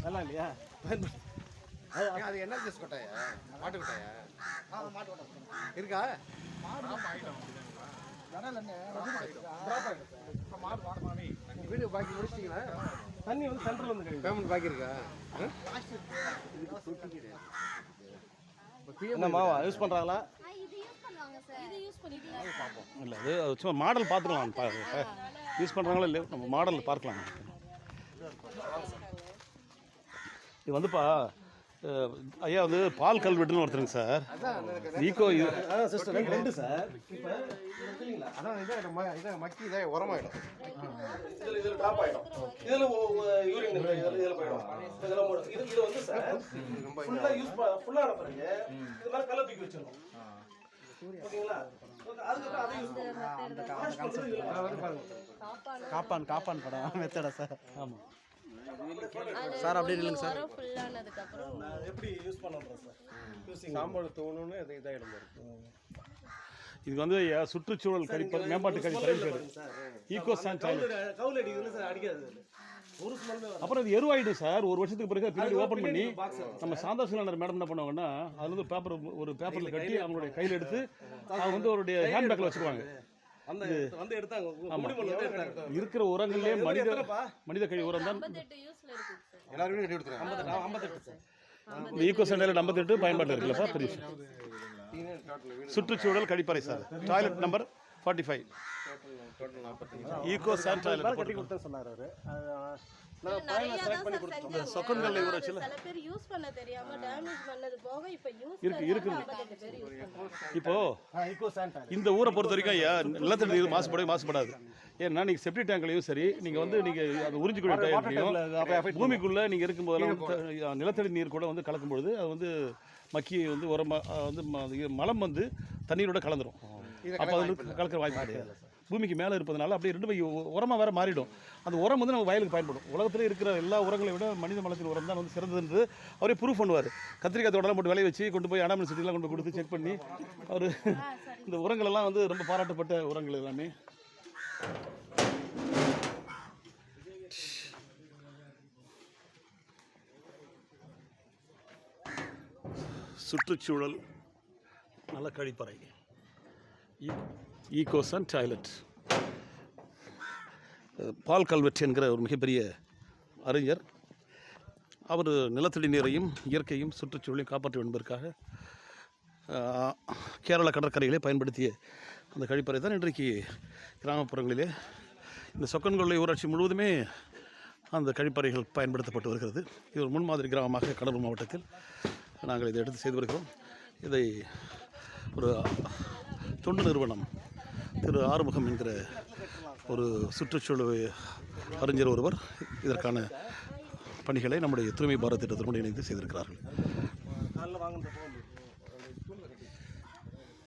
நல்லா இல்லையா? அது என்ன ஜூஸ் கொட்டாயா? மாட்டு கொட்டாயா? மாட்டு கொட்டை இருக்கா? வீடு பாக்கி முடிச்சிட்டீங்களா? தண்ணி வந்து சென்ட்ரல் வந்து கிடையாது. பேமெண்ட் பாக்கி இருக்கா? என்ன மாவா யூஸ் பண்ணுறாங்களா? இல்லை அது சும்மா மாடல் பார்த்துக்கலாம். யூஸ் பண்ணுறாங்களா இல்லையா நம்ம மாடல் பார்க்கலாம். இது வந்துப்பா ஐயா வந்து பால் கல்வெட்டுன்னு ஒருத்தருங்க சார். ஈகோ சிஸ்டம் ரெண்டு சார். அதான் இதை மக்கி இதை உரமாயிடும். இதில் ட்ராப் ஆகிடும். இதில் யூரின் இதில் போயிடும். இது வந்து சார் ஃபுல்லாக யூஸ் ஃபுல்லாக அனுப்புறீங்க. இது மாதிரி கல்லை தூக்கி வச்சிடணும். ஓகேங்களா? அதுக்கப்புறம் அதை யூஸ் பண்ணுங்க. காப்பான் படம் மெத்தடா சார்? ஆமாம் சார். அப்படியே இல்லைங்க சார். எப்படி யூஸ் பண்ணுறோம் சார்? சாம்பல் தோணுன்னு அது இதாகிடும். இது வந்து சுற்றுச்சூழல் கழிப்பறை மேம்பாட்டு கழிப்பறை பேர் ஈகோ சான் டாய்லெட். அப்புறம் இது எருவாயிடும் சார். ஒரு வருஷத்துக்கு பிறகு பின்னாடி ஓப்பன் பண்ணி நம்ம சாந்தா சிலிண்டர் மேடம் என்ன பண்ணுவாங்கன்னா அது வந்து ஒரு பேப்பரில் கட்டி அவங்களுடைய கையில் எடுத்து அவங்க வந்து அவருடைய ஹேண்ட்பேக்கில் வச்சுருவாங்க. இருக்கிற உரங்களே மனித கழிவு உரம் தான். எல்லாருமே கட்டி கொடுத்துருக்காங்க. இந்த ஈகோ சான் டாய்லெட் 58 பயன்பாட்டில் இருக்குல்ல சார்? பெரிய சுற்றுச்சூழல் கழிப்பறை sir. Toilet number 45. Eco san toilet கட்டி கொடுத்தேன் சொன்னார் அவர். சொக்கன்கல்லை ஊற வச்சு இப்போ இந்த ஊரை பொறுத்த வரைக்கும் ஐயா நிலத்தடி நீர் மாசுபடாது. ஏன்னா நீங்கள் செப்டி டேங்க்லையும் சரி நீங்கள் வந்து நீங்கள் அதை உறிஞ்சிக்கூடிய டேங்க்லையும் பூமிக்குள்ளே நீங்கள் இருக்கும்போதெல்லாம் நிலத்தடி நீர் கூட வந்து கலக்கும்பொழுது அது வந்து மக்கி வந்து உரமாக வந்து மலம் வந்து தண்ணீரோட கலந்துரும். அப்போ அது கலக்கிற வாய்ப்பு கிடையாது. பூமிக்கு மேலே இருப்பதனால அப்படியே ரெண்டு உரமாக வேறு மாறிடும். அந்த உரம் வந்து நம்ம வயலுக்கு பயன்படும். உலகத்தில் இருக்கிற எல்லா உரங்களை விட மனித மலத்தின் உரம் தான் வந்து சிறந்தது அவரே ப்ரூஃப் பண்ணுவார். கத்திரிக்காய் தோட்டெல்லாம் போட்டு விளைய வச்சு கொண்டு போய் அனாமல் சிட்டிலாம் கொண்டு கொடுத்து செக் பண்ணி அவர் இந்த உரங்களெல்லாம் வந்து ரொம்ப பாராட்டப்பட்ட உரங்கள் எல்லாமே. சுற்றுச்சூழல் நல்ல கழிப்பறை ஈகோ சான் டாய்லெட். பால் கல்வெட் என்கிற ஒரு மிகப்பெரிய அறிஞர். அவர் நிலத்தடி நீரையும் இயற்கையும் சுற்றுச்சூழலையும் காப்பாற்ற என்பதற்காக கேரள கடற்கரைகளை பயன்படுத்திய அந்த கழிப்பறை தான் இன்றைக்கு கிராமப்புறங்களிலே இந்த சொக்கன்கொல்லை ஊராட்சி முழுவதுமே அந்த கழிப்பறைகள் பயன்படுத்தப்பட்டு வருகிறது. இது ஒரு முன்மாதிரி கிராமமாக கடலூர் மாவட்டத்தில் நாங்கள் இதை எடுத்து செய்து வருகிறோம். இதை ஒரு தொண்டு நிறுவனம் திரு ஆறுமுகம் என்கிற ஒரு சுற்றுச்சூழல் அறிஞர் ஒருவர் இதற்கான பணிகளை நம்முடைய தூய்மை பாரத் திட்டத்துடன் இணைந்து செய்திருக்கிறார்கள்.